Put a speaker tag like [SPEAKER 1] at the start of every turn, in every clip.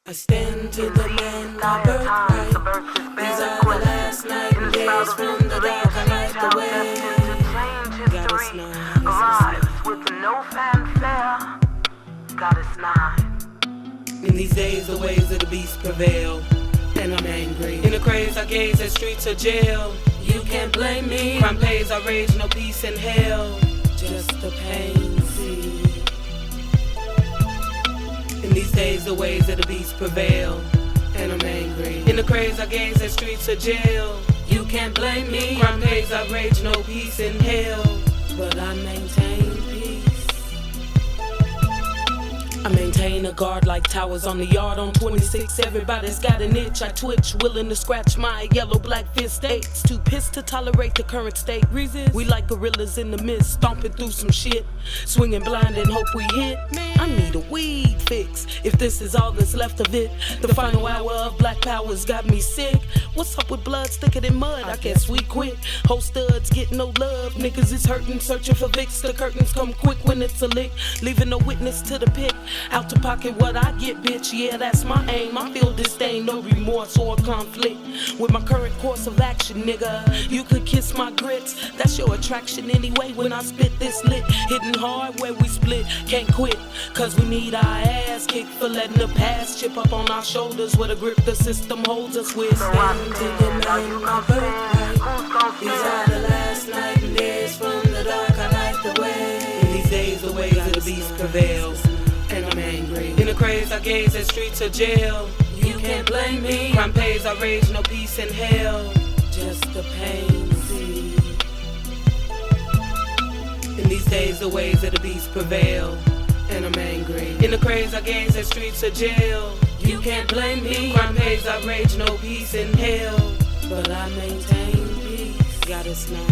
[SPEAKER 1] I stand to demand my birthright. These are the last night and days from the dark. I light the way. God is nine.
[SPEAKER 2] Arrives with no fanfare. God is nine.
[SPEAKER 1] In these days, the ways of the beast prevail, and I'm angry. In the craze, I gaze at streets of jail. You can't blame me. Crime pays, I rage, no peace in hell. Just the pain, see. In these days, the ways of the beast prevail, and I'm angry. In the craze, I gaze at streets of jail. You can't blame me. Crime pays, I rage, no peace in hell. But I maintain peace. I maintain a guard like towers on the yard on 26. Everybody's got an itch. I twitch, willing to scratch my yellow black fist aches. Too pissed to tolerate the current state. Resist. We like gorillas in the mist, stomping through some shit, swinging blind and hope we hit. I need a weed fix, if this is all that's left of it. The final hour of black power's got me sick. What's up with blood thicker than mud? I guess we quit. Whole studs get no love. Niggas is hurting, searching for Vicks. The curtains come quick when it's a lick, leaving no witness to the pit. Out to pocket what I get, bitch. Yeah, that's my aim. I feel disdain, no remorse or conflict with my current course of action, nigga. You could kiss my grits, that's your attraction anyway. When I spit this lit, hitting hard where we split. Can't quit, cause we need our ass kicked for letting the past chip up on our shoulders with a grip the system holds us with. Stand to demand my birthright. These are the last night and days from the dark. I light the way. In these days, the ways of the beast prevails, and I'm angry. In the craze, I gaze at streets of jail. You can't blame me. Crime pays, I rage, no peace in hell. Just the pain, see. In these days, the ways of the beast prevail, and I'm angry. In the craze, I gaze at streets of jail. You can't blame me. Crime pays, I rage, no peace in hell. But I maintain peace. God is nine.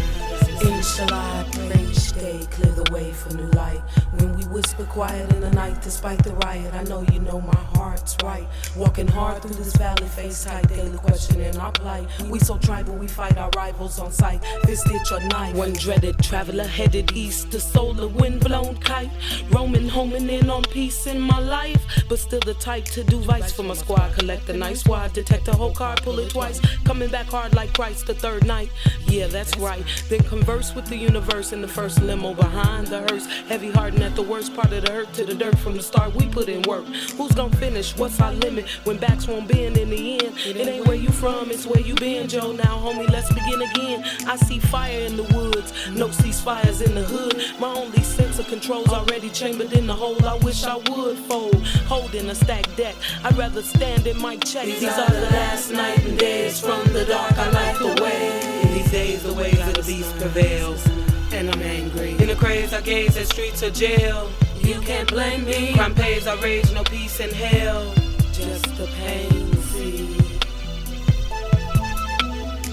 [SPEAKER 3] Inshallah, I pray each day clear the way for new light. When we whisper quiet in the night, despite the riot, I know you know my heart's right. Walking hard through this valley, face tight, daily questioning our plight. We so tribal, we fight our rivals on sight. Fist itch or knife.
[SPEAKER 1] One dreaded traveler headed east, the solar wind blown kite. Roaming, homing in on peace in my life, but still the type to do vice for my squad. Collect a nice wad, detect a whole card, pull it twice. Coming back hard like Christ the third night. Yeah, that's right. Then converse with the universe in the first limo behind the hearse. Heavy hardened at the worst part of the hurt to the dirt. From the start we put in work. Who's gonna finish? What's our limit? When backs won't bend in the end. It ain't where you from, it's where you been, Joe. Now homie, let's begin again. I see fire in the woods, no ceasefires in the hood. My only sense of control's already chambered in the hole. I wish I would fold, holding a stacked deck. I'd rather stand in my check. These are the last night and days from the dark. I light the way. In these days, the ways of the beast prevails, and I'm angry. In the craze, I gaze at streets of jail. You can't blame me. Crime pays, I rage, no peace in hell. Just the pain, see.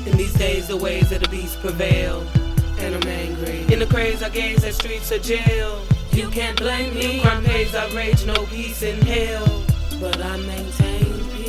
[SPEAKER 1] In these days, the ways of the beast prevail, and I'm angry. In the craze, I gaze at streets of jail. You can't blame me. Crime pays, I rage, no peace in hell. But I maintain peace.